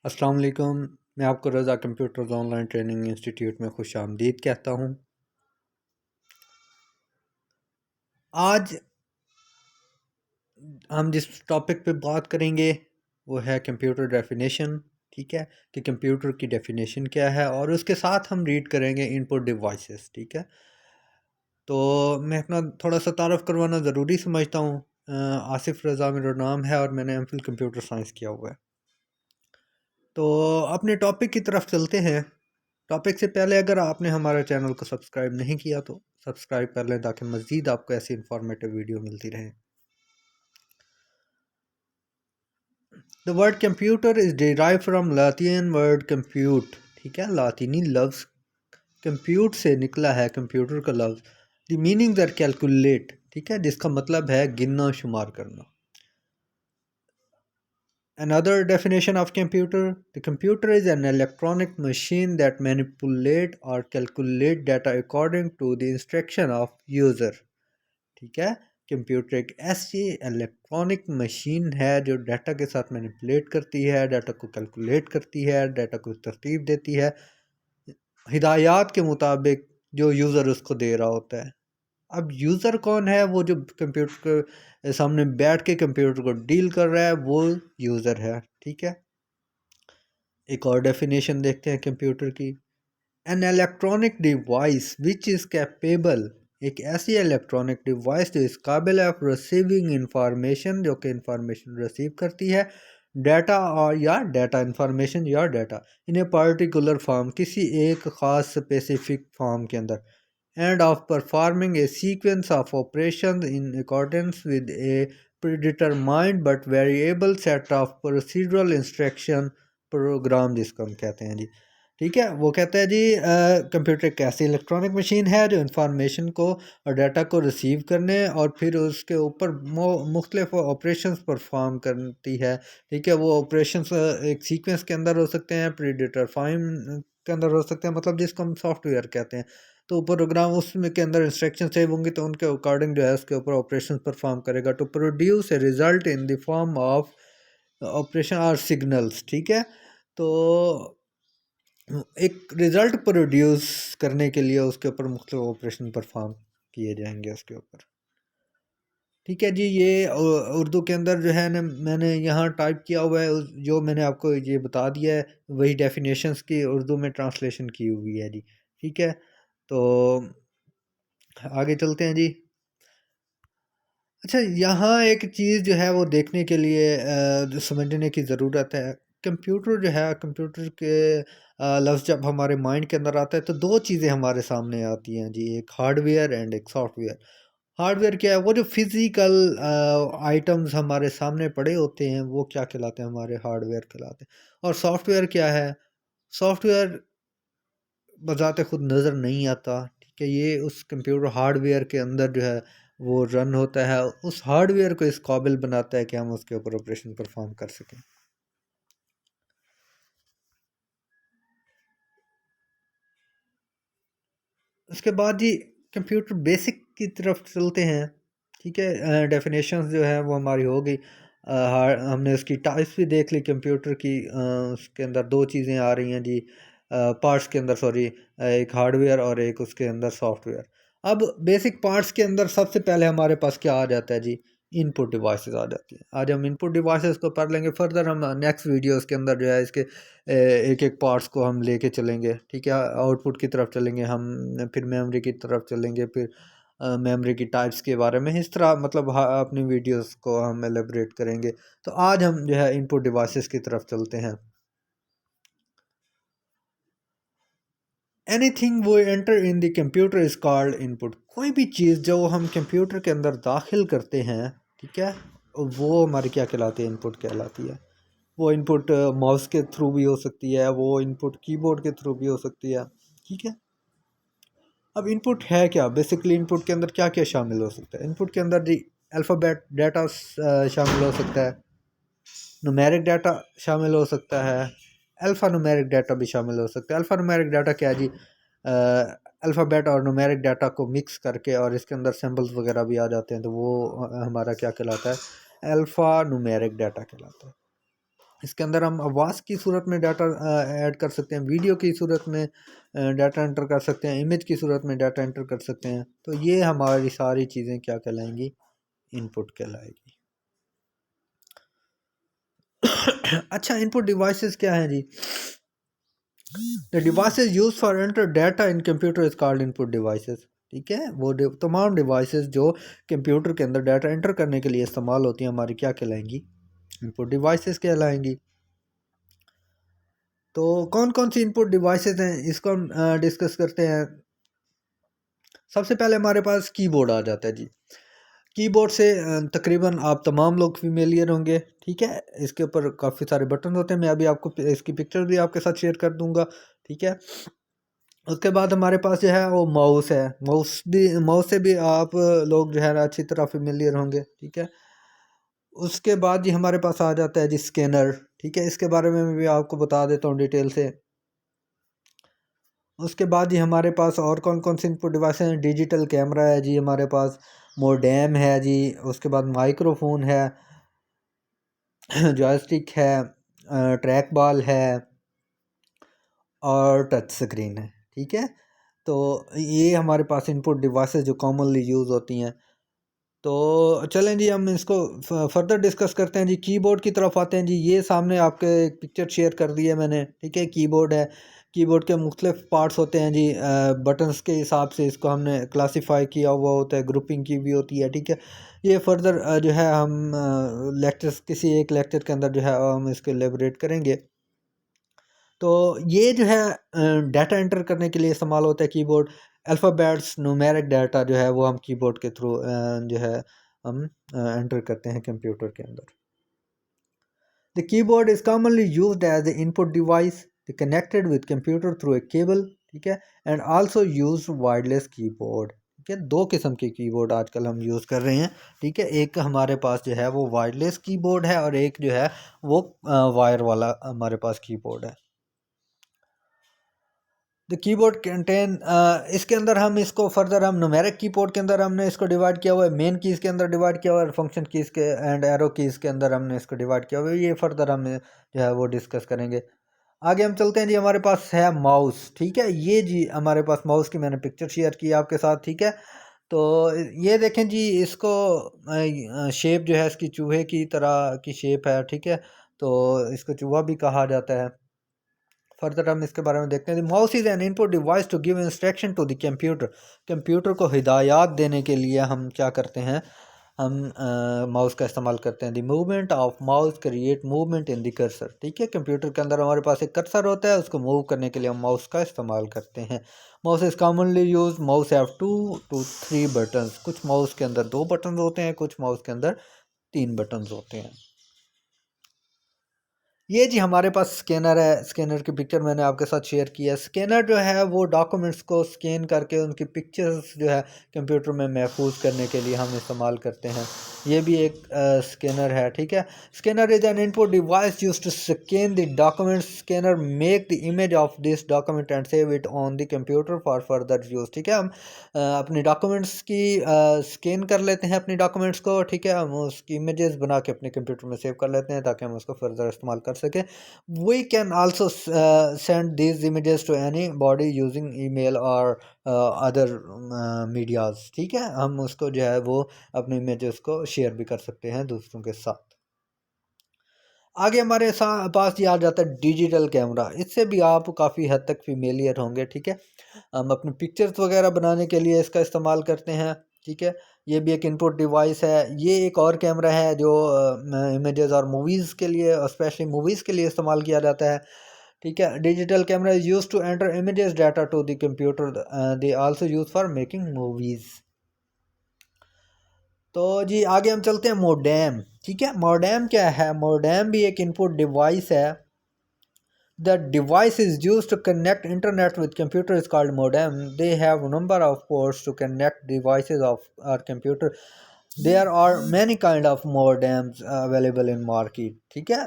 अस्सलाम वालेकुम। मैं आपको रज़ा कंप्यूटर्स ऑनलाइन ट्रेनिंग इंस्टीट्यूट में खुश आमदीद कहता हूँ। आज हम जिस टॉपिक पे बात करेंगे वो है कंप्यूटर डेफिनेशन। ठीक है कि कंप्यूटर की डेफिनेशन क्या है, और उसके साथ हम रीड करेंगे इनपुट डिवाइसेस। ठीक है, तो मैं अपना थोड़ा सा तारफ़ करवाना ज़रूरी समझता हूँ। आसिफ़ रज़ा मेरा नाम है और मैंने एमफिल कंप्यूटर साइंस किया हुआ है। तो अपने टॉपिक की तरफ चलते हैं। टॉपिक से पहले अगर आपने हमारे चैनल को सब्सक्राइब नहीं किया तो सब्सक्राइब कर लें ताकि मज़ीद आपको ऐसी इंफॉर्मेटिव वीडियो मिलती रहे। The word computer is derive from Latin word compute. ठीक है, लातिनी लफ्ज़ कंप्यूट से निकला है कंप्यूटर का लफ्ज़। The meaning are calculate. ठीक है, जिसका मतलब है गिनना शुमार करना। Another definition of computer: the computer is an electronic machine that manipulate or calculate data according to the instruction of user. ठीक है, कंप्यूटर एक ऐसी इलेक्ट्रॉनिक मशीन है जो डाटा के साथ मैनिपुलेट करती है, डाटा को कैलकुलेट करती है, डाटा को तरतीब देती है हिदायत के मुताबिक जो यूज़र उसको दे रहा होता है। अब यूज़र कौन है? वो जो कंप्यूटर के सामने बैठ के कंप्यूटर को डील कर रहा है वो यूज़र है। ठीक है, एक और डेफिनेशन देखते हैं कंप्यूटर की। An electronic device which is capable. एक ऐसी इलेक्ट्रॉनिक डिवाइस जो इस काबिल है ऑफ रिसीविंग इंफॉर्मेशन, जो कि इंफॉर्मेशन रिसीव करती है, डाटा और या डाटा इंफॉर्मेशन या data in a particular form, किसी एक ख़ास स्पेसिफिक फॉर्म के अंदर, and of performing a sequence of operations in accordance with a predetermined but variable set of procedural instruction program, जिसको हम कहते हैं जी। ठीक है, वो कहता है जी कंप्यूटर एक ऐसी इलेक्ट्रॉनिक मशीन है जो इंफॉर्मेशन को और डाटा को रिसीव करने और फिर उसके ऊपर मुख्तलिफ ऑपरेशंस परफॉर्म करती है। ठीक है, वो ऑपरेशंस एक सीक्वेंस के अंदर हो सकते हैं, प्रीडिटरफाइंड के अंदर हो सकते हैं, मतलब जिसको हम सॉफ्टवेयर कहते हैं। तो प्रोग्राम उसमें के अंदर इंस्ट्रक्शन सेव होंगी तो उनके अकॉर्डिंग जो है उसके ऊपर ऑपरेशन परफॉर्म करेगा to produce a result in the form of operation और सिग्नल्स। ठीक है, तो एक रिजल्ट प्रोड्यूस करने के लिए उसके ऊपर मुख्तलिफ ऑपरेशन परफॉर्म किए जाएंगे उसके ऊपर। ठीक है जी, ये उर्दू के अंदर जो है ना मैंने यहाँ टाइप किया हुआ है, जो मैंने आपको ये बता दिया है वही डेफिनेशंस की उर्दू में ट्रांसलेशन की हुई है जी। ठीक है, तो आगे चलते हैं जी। अच्छा, यहाँ एक चीज़ जो है वो देखने के लिए जो समझने की ज़रूरत है। कंप्यूटर जो है, कंप्यूटर के लफ्ज़ जब हमारे माइंड के अंदर आता है तो दो चीज़ें हमारे सामने आती हैं जी, एक हार्डवेयर एंड एक सॉफ्टवेयर। हार्डवेयर क्या है? वो जो फिज़िकल आइटम्स हमारे सामने पड़े होते हैं वो क्या कहलाते हैं? हमारे हार्डवेयर कहलाते हैं। और सॉफ्टवेयर क्या है? सॉफ्टवेयर बज़ाते खुद नज़र नहीं आता। ठीक है, ये उस कंप्यूटर हार्डवेयर के अंदर जो है वो रन होता है, उस हार्डवेयर को इस काबिल बनाता है कि हम उसके ऊपर ऑपरेशन परफॉर्म कर सकें। उसके बाद जी कंप्यूटर बेसिक की तरफ चलते हैं। ठीक है, डेफिनेशंस जो है वो हमारी हो गई। हमने उसकी टाइप्स भी देख ली कंप्यूटर की। उसके अंदर दो चीज़ें आ रही हैं जी, पार्ट्स के अंदर, सॉरी, एक हार्डवेयर और एक उसके अंदर सॉफ्टवेयर। अब बेसिक पार्ट्स के अंदर सबसे पहले हमारे पास क्या आ जाता है जी? इनपुट डिवाइसेस आ जाती हैं। आज हम इनपुट डिवाइसेस को पढ़ लेंगे, फर्दर हम नेक्स्ट वीडियोस के अंदर जो है इसके एक एक पार्ट्स को हम लेके चलेंगे। ठीक है, आउटपुट की तरफ चलेंगे हम, फिर मेमोरी की तरफ चलेंगे, फिर मेमोरी की टाइप्स के बारे में, इस तरह मतलब अपनी वीडियोस को हम एलेबरेट करेंगे। तो आज हम जो है इनपुट डिवाइसेस की तरफ चलते हैं। एनीथिंग वो enter in the computer is called input. कोई भी चीज़ जो हम कंप्यूटर के अंदर दाखिल करते हैं, ठीक है, वो हमारी क्या कहलाती है? इनपुट कहलाती है। वो इनपुट माउस के थ्रू भी हो सकती है, वो इनपुट कीबोर्ड के थ्रू भी हो सकती है। ठीक है, अब इनपुट है क्या? बेसिकली इनपुट के अंदर क्या क्या शामिल हो सकता है? इनपुट के अंदर जी अल्फ़ाबेट डाटा शामिल हो सकता है, न्यूमेरिक डाटा शामिल हो सकता है, अल्फ़ा न्यूमेरिक डाटा भी शामिल हो सकता है। अल्फ़ा न्यूमेरिक डाटा क्या है जी? अल्फ़ाबेट और न्यूमेरिक डाटा को मिक्स करके और इसके अंदर सिंबल्स वगैरह भी आ जाते हैं, तो वो हमारा क्या कहलाता है? अल्फ़ा न्यूमेरिक डाटा कहलाता है। इसके अंदर हम आवाज़ की सूरत में डाटा ऐड कर सकते हैं, वीडियो की सूरत में डाटा एंटर कर सकते हैं, इमेज की सूरत में डाटा एंटर कर सकते हैं। तो ये हमारी सारी चीज़ें क्या कहलाएंगी, इनपुट कहलाएगी। अच्छा, इनपुट डिवाइसेस क्या हैं जी? The devices use for enter data in computer is called input devices. ठीक है, वो तमाम डिवाइसेस जो कंप्यूटर के अंदर डाटा एंटर करने के लिए इस्तेमाल होती हैं हमारी क्या कहलाएंगी, इनपुट डिवाइसेस कहलाएंगी। तो कौन कौन सी इनपुट डिवाइसेस हैं इसको हम डिस्कस करते हैं। सबसे पहले हमारे पास कीबोर्ड आ जाता है जी। कीबोर्ड से तकरीबन आप तमाम लोग फेमिलियर होंगे। ठीक है, इसके ऊपर काफ़ी सारे बटन होते हैं, मैं अभी आपको इसकी पिक्चर भी आपके साथ शेयर कर दूंगा। ठीक है, उसके बाद हमारे पास जो है वो माउस है। माउस से भी आप लोग जो है ना अच्छी तरह फेमिलियर होंगे। ठीक है, उसके बाद जी हमारे पास आ जाता है जी स्कैनर। ठीक है, इसके बारे में भी आपको बता देता हूँ डिटेल से। उसके बाद ही हमारे पास और कौन कौन से इनपुट डिवाइस हैं। डिजिटल कैमरा है जी हमारे पास, मोडेम है जी, उसके बाद माइक्रोफोन है, जॉयस्टिक है, ट्रैक बॉल है और टच स्क्रीन है। ठीक है, तो ये हमारे पास इनपुट डिवाइसेस जो कॉमनली यूज़ होती हैं। तो चलें जी हम इसको फर्दर डिस्कस करते हैं जी। कीबोर्ड की तरफ आते हैं जी। ये सामने आपके एक पिक्चर शेयर कर दी है मैंने। ठीक है, कीबोर्ड है। कीबोर्ड के मुख्तलिफ पार्ट्स होते हैं जी। बटन्स के हिसाब से इसको हमने क्लासीफाई किया हुआ होता है, ग्रुपिंग की भी होती है। ठीक है, ये फर्दर जो है हम लेक्चर्स किसी एक लेक्चर के अंदर जो है हम इसको एलेबोरेट करेंगे। तो ये जो है डाटा एंटर करने के लिए इस्तेमाल होता है कीबोर्ड। अल्फ़ाबेट्स, न्यूमेरिक डाटा जो है वो हम कीबोर्ड के थ्रू जो है हम एंटर करते हैं कंप्यूटर के अंदर। The keyboard is commonly used as the input device connected with computer through a cable. ठीक है, and also use wireless keyboard. ठीक है, दो किस्म के कीबोर्ड आजकल हम यूज़ कर रहे हैं। ठीक है, एक हमारे पास जो है वो वायरलेस कीबोर्ड है और एक जो है वो वायर वाला हमारे पास कीबोर्ड है। द कीबोर्ड कंटेन, इसके अंदर हम इसको फर्दर हम न्यूमेरिक कीबोर्ड के अंदर हमने इसको डिवाइड किया हुआ है, मेन कीज़ के अंदर डिवाइड किया हुआ है, फंक्शन कीज़ के एंड एरो कीज़ के अंदर हमने इसको डिवाइड किया हुआ है। ये फर्दर हम जो है वो डिस्कस करेंगे। आगे हम चलते हैं जी। हमारे पास है माउस। ठीक है, ये जी हमारे पास माउस की मैंने पिक्चर शेयर की आपके साथ। ठीक है, तो ये देखें जी, इसको शेप जो है इसकी चूहे की तरह की शेप है। ठीक है, तो इसको चूहा भी कहा जाता है। फर्दर हम इसके बारे में देखते हैं। Mouse is an input device to give instruction to the computer. Computer को हिदायत देने के लिए हम क्या करते हैं, हम माउस का इस्तेमाल करते हैं। The movement of mouse create movement in the cursor. ठीक है, कंप्यूटर के अंदर हमारे पास एक कर्सर होता है, उसको मूव करने के लिए हम माउस का इस्तेमाल करते हैं। Mouse is commonly use. Mouse have 2 to 3 buttons. कुछ माउस के अंदर 2 बटन होते हैं, कुछ माउस के अंदर 3 बटन होते हैं। ये जी हमारे पास स्कैनर है। स्कैनर की पिक्चर मैंने आपके साथ शेयर की है। स्कैनर जो है वो डॉक्यूमेंट्स को स्कैन करके उनकी पिक्चर्स जो है कंप्यूटर में महफूज करने के लिए हम इस्तेमाल करते हैं। ये भी एक स्कैनर है। ठीक है, scanner is an input device used to scan the documents. Scanner make the image of this document and save it on the computer for further use. ठीक है, हम अपनी डॉक्यूमेंट्स की स्कैन कर लेते हैं अपनी डॉक्यूमेंट्स को। ठीक है, हम उसकी इमेजेस बना के अपने कंप्यूटर में सेव कर लेते हैं ताकि हम उसको फर्दर इस्तेमाल कर सकें। We can also send these images to anybody using email और अदर मीडियाज। ठीक है, हम उसको जो है वो अपने इमेजेस को शेयर भी कर सकते हैं दूसरों के साथ। आगे हमारे पास ये आ जाता है डिजिटल कैमरा। इससे भी आप काफ़ी हद तक फेमिलियर होंगे। ठीक है, हम अपने पिक्चर्स वगैरह बनाने के लिए इसका इस्तेमाल करते हैं। ठीक है, ये भी एक इनपुट डिवाइस है। ये एक और कैमरा है जो इमेजेस और मूवीज़ के लिए, स्पेशली मूवीज़ के लिए इस्तेमाल किया जाता है। ठीक है, digital camera is use to enter images data to the computer. They also use for making movies. तो जी आगे हम चलते हैं मोडेम। ठीक है, मोडेम क्या है? मोडेम भी एक इनपुट डिवाइस है। The device is used to connect internet with computer is called modem. They have a number of ports to connect devices of our computer. There are many kind of modems available in market. ठीक है,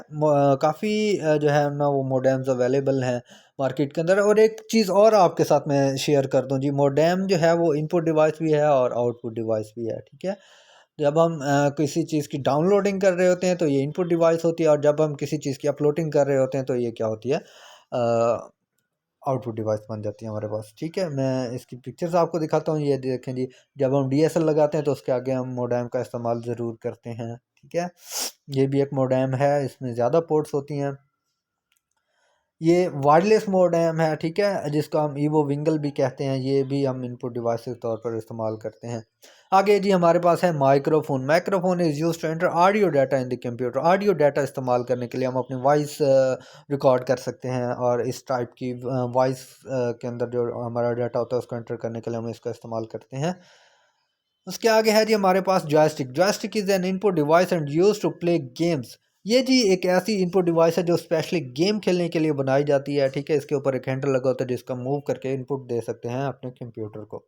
काफ़ी जो है ना वो modems available हैं market के अंदर। और एक चीज़ और आपके साथ मैं शेयर कर दूं जी, मोडेम जो है वो इनपुट डिवाइस भी है और आउटपुट डिवाइस भी है। ठीक है, जब हम किसी चीज़ की डाउनलोडिंग कर रहे होते हैं तो ये इनपुट डिवाइस होती है, और जब हम किसी चीज़ की अपलोडिंग कर रहे होते हैं तो ये क्या होती है, आउटपुट डिवाइस बन जाती है हमारे पास। ठीक है, मैं इसकी पिक्चर्स आपको दिखाता हूँ। ये देखें जी, जब हम DSL लगाते हैं तो उसके आगे हम मोडेम का इस्तेमाल ज़रूर करते हैं। ठीक है, ये भी एक मोडेम है, इसमें ज़्यादा पोर्ट्स होती हैं। ये वायरलेस मोडेम है, ठीक है, जिसको हम ईवो विंगल भी कहते हैं। ये भी हम इनपुट डिवाइस के तौर पर इस्तेमाल करते हैं। आगे जी हमारे पास है microphone. Microphone is used to enter audio data in the computer. Audio data इस्तेमाल करने के लिए हम अपनी वॉइस रिकॉर्ड कर सकते हैं, और इस टाइप की वॉइस के अंदर जो हमारा डाटा होता है उसको एंटर करने के लिए हम इसका इस्तेमाल करते हैं। उसके आगे है जी हमारे पास joystick. Joystick is an input device and use to play games. ये जी एक ऐसी इनपुट डिवाइस है जो स्पेशली गेम खेलने के लिए बनाई जाती है। ठीक है, इसके ऊपर एक हैंडल लगा होता है जिसका मूव करके इनपुट दे सकते हैं अपने कंप्यूटर को।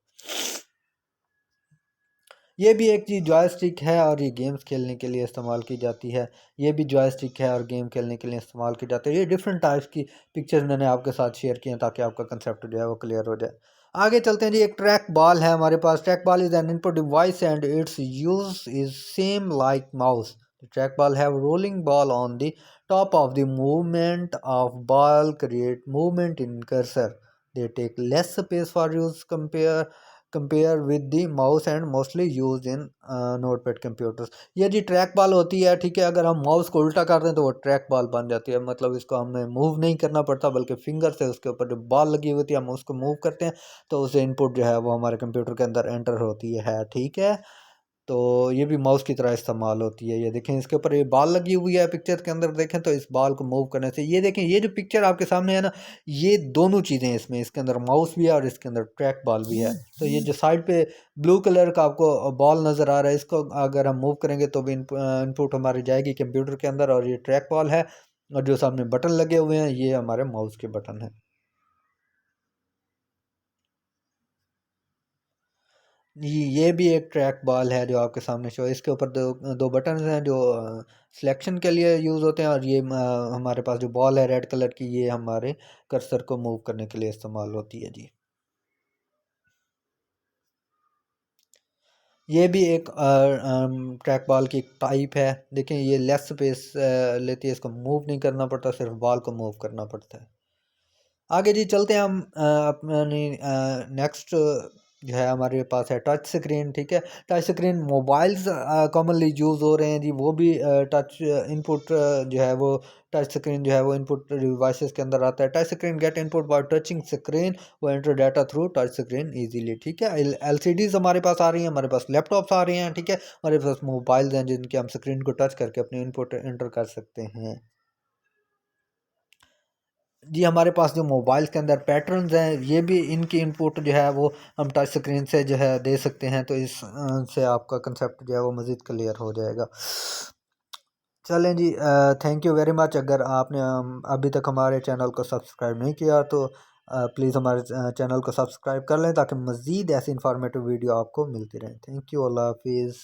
ये भी एक चीज़ जॉयस्टिक है और ये गेम्स खेलने के लिए इस्तेमाल की जाती है। ये भी जॉयस्टिक है और गेम खेलने के लिए इस्तेमाल की जाती है। ये डिफरेंट टाइप्स की पिक्चर्स मैंने आपके साथ शेयर किए हैं ताकि आपका कंसेप्ट जो है वो क्लियर हो जाए। आगे चलते हैं जी, एक ट्रैक बॉल है हमारे पास। Track ball is an input device and its use is same like mouse. Track ball have rolling ball on the top of the movement of ball create movement in cursor. They take less space for use compare with the mouse and mostly used in notepad computers। ये जी track ball होती है। ठीक है, अगर हम mouse को उल्टा कर दें तो वो ट्रैक बॉल बन जाती है। मतलब इसको हमें मूव नहीं करना पड़ता, बल्कि फिंगर से उसके ऊपर जो बॉल लगी हुई होती है हम उसको मूव करते हैं तो उसे इनपुट जो है वो हमारे कंप्यूटर के अंदर एंटर होती है। ठीक है, तो ये भी माउस की तरह इस्तेमाल होती है। ये देखें, इसके ऊपर ये बॉल लगी हुई है पिक्चर के अंदर, देखें तो इस बॉल को मूव करने से ये देखें, ये जो पिक्चर आपके सामने है ना, ये दोनों चीज़ें इसमें, इसके अंदर माउस भी है और इसके अंदर ट्रैक बॉल भी है। तो ये जो साइड पे ब्लू कलर का आपको बॉल नज़र आ रहा है, इसको अगर हम मूव करेंगे तो भी इनपुट हमारी जाएगी कंप्यूटर के अंदर, और ये ट्रैक बॉल है। और जो सामने बटन लगे हुए हैं ये हमारे माउस के बटन हैं। ये भी एक ट्रैक बॉल है जो आपके सामने शो है। इसके ऊपर दो दो बटन हैं जो सिलेक्शन के लिए यूज़ होते हैं, और ये हमारे पास जो बॉल है रेड कलर की, ये हमारे कर्सर को मूव करने के लिए इस्तेमाल होती है जी। ये भी एक ट्रैक बॉल की टाइप है। देखें, ये लेस स्पेस लेती है, इसको मूव नहीं करना पड़ता, सिर्फ बॉल को मूव करना पड़ता है। आगे जी चलते हैं हम अपनी नेक्स्ट जो है हमारे पास है टच स्क्रीन। ठीक है, touch screen mobiles commonly use हो रहे हैं जी, वो भी टच इनपुट जो है वो टच स्क्रीन जो है वो इनपुट डिवाइसेस के अंदर आता है। Touch screen get input by touching screen, वो enter data through touch screen easily. ठीक है, LCDs हमारे पास आ रही हैं, हमारे पास लैपटॉप्स आ रहे हैं। ठीक है, हमारे पास मोबाइल्स हैं जिनके हम स्क्रीन को टच करके अपनी इनपुट एंटर कर सकते हैं। जी हमारे पास जो मोबाइल के अंदर पैटर्न्स हैं, ये भी इनकी इनपुट जो है वो हम टच स्क्रीन से जो है दे सकते हैं। तो इस से आपका कंसेप्ट जो है वो मज़ीद क्लियर हो जाएगा। चलें जी, थैंक यू वेरी मच। अगर आपने अभी तक हमारे चैनल को सब्सक्राइब नहीं किया तो प्लीज़ हमारे चैनल को सब्सक्राइब कर लें ताकि मज़ीद ऐसी इंफॉर्मेटिव वीडियो आपको मिलती रहे। थैंक यू, अल्लाह हाफिज़।